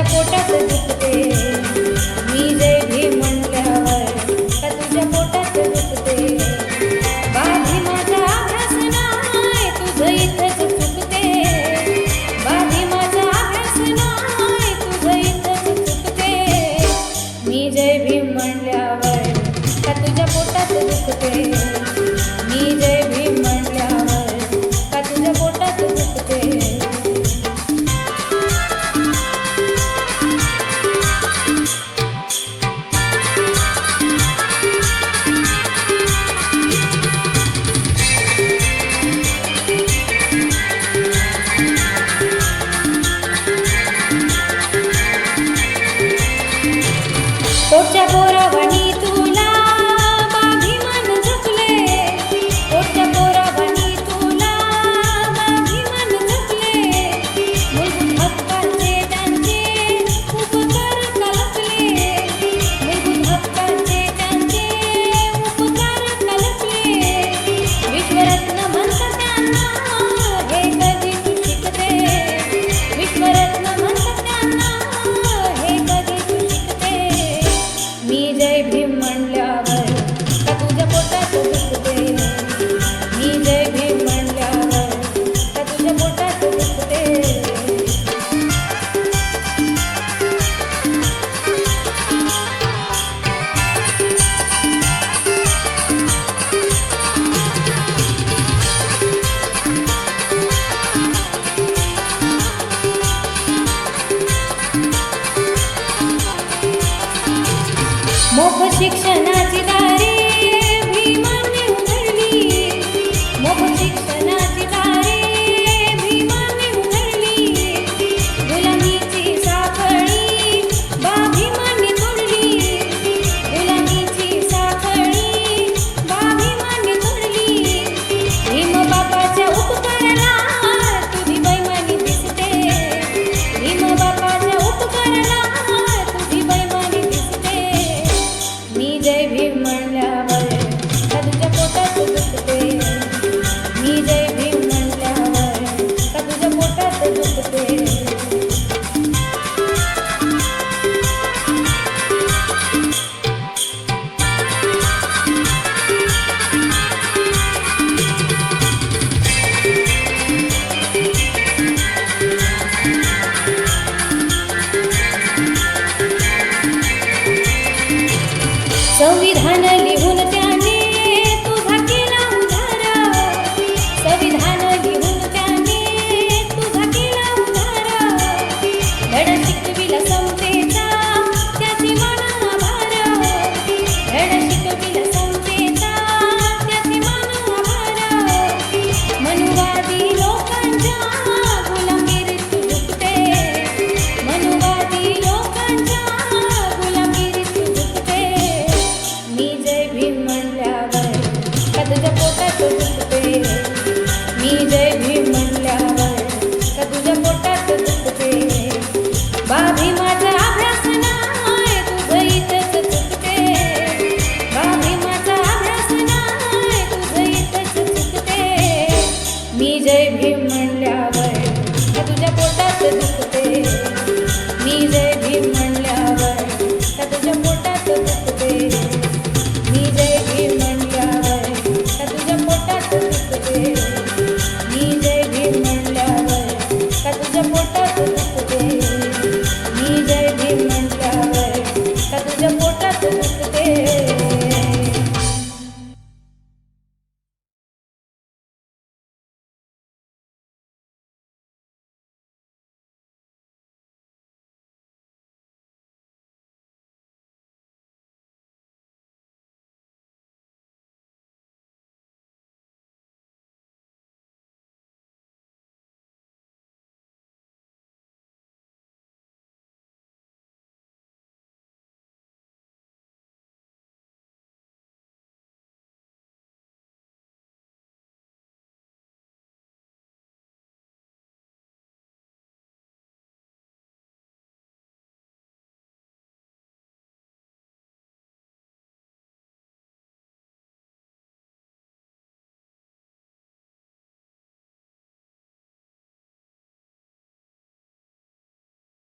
तुझ्या पोटात दुखते. मी जय भीम म्हणल्यावर का तुझ्या पोटात दुखते. बाधी माझा अभ्यास नाही तुझं इथंच चुकते. बाधी माझा अभ्यास नाही तुझं इथंच चुकते. मी जय भीम म्हणल्यावर का तुझ्या पोटात दुखते. मी जय भीम म्हणल्यावर का तुझ्या पोटात दुखते. पोटच्या पोरावानी तुला बाभिमान झुकले. पोटच्या पोरावानी तुला बाभिमान झुकले. मूलभूत हक्कांचे त्यांचे उपकार कल्पले. मूलभूत हक्कांचे त्यांचे उपकार कल्पले. विश्वरत्न म्हणतात त्यांना हे कधी तू शिकते. विश्वरत्न म्हणतात त्यांना हे कधी तू शिकते. मी जय भीम म्हणल्यावर का तुझ्या पोटात दुखते. मी जय भीम म्हणल्यावर का तुझ्या पोटात दुखते. मोफ शिक्षणाची दारे भीमाने उघडली. मोफ शिक्षणाची दारे भीमाने उघडली. गुलामीची साखळी बाभीमाने तोडली. गुलामीची साखळी बाभीमाने तोडली. भीम बापाच्या उपकाराला तुझी बैमानी दिसते. भीम बापाच्या उपकाराला तुझी बैमानी दिसते. मी जय भीम म्हणल्यावर का तुझ्या पोटात दुखते. मी जय भीम म्हणल्यावर का तुझ्या पोटात दुखते. संविधान लिहून त्याने तुझा केला उधार. संविधान लिहून त्याने तुझा केला उधार. धडा शिकविला समतेचा त्याचे मान आभार. धडा शिकविला समतेचा त्याचे मान आभार. मनुवादी लोकांच्या गुलामीत तू झुकते. मनुवादी लोकांच्या गुलामीत तू झुकते. मी जय भीम म्हणल्यावर का तुझ्या पोटात दुखते. मी जय भीम म्हणल्यावर का तुझ्या पोटात दुखते. बाभी माझा अभ्यास नाही तुझं इथंच चुकते. बाभी माझा अभ्यास नाही तुझं इथंच चुकते. मी जय भीम म्हणल्यावर का तुझ्या पोटात दुखते. मी जय भीम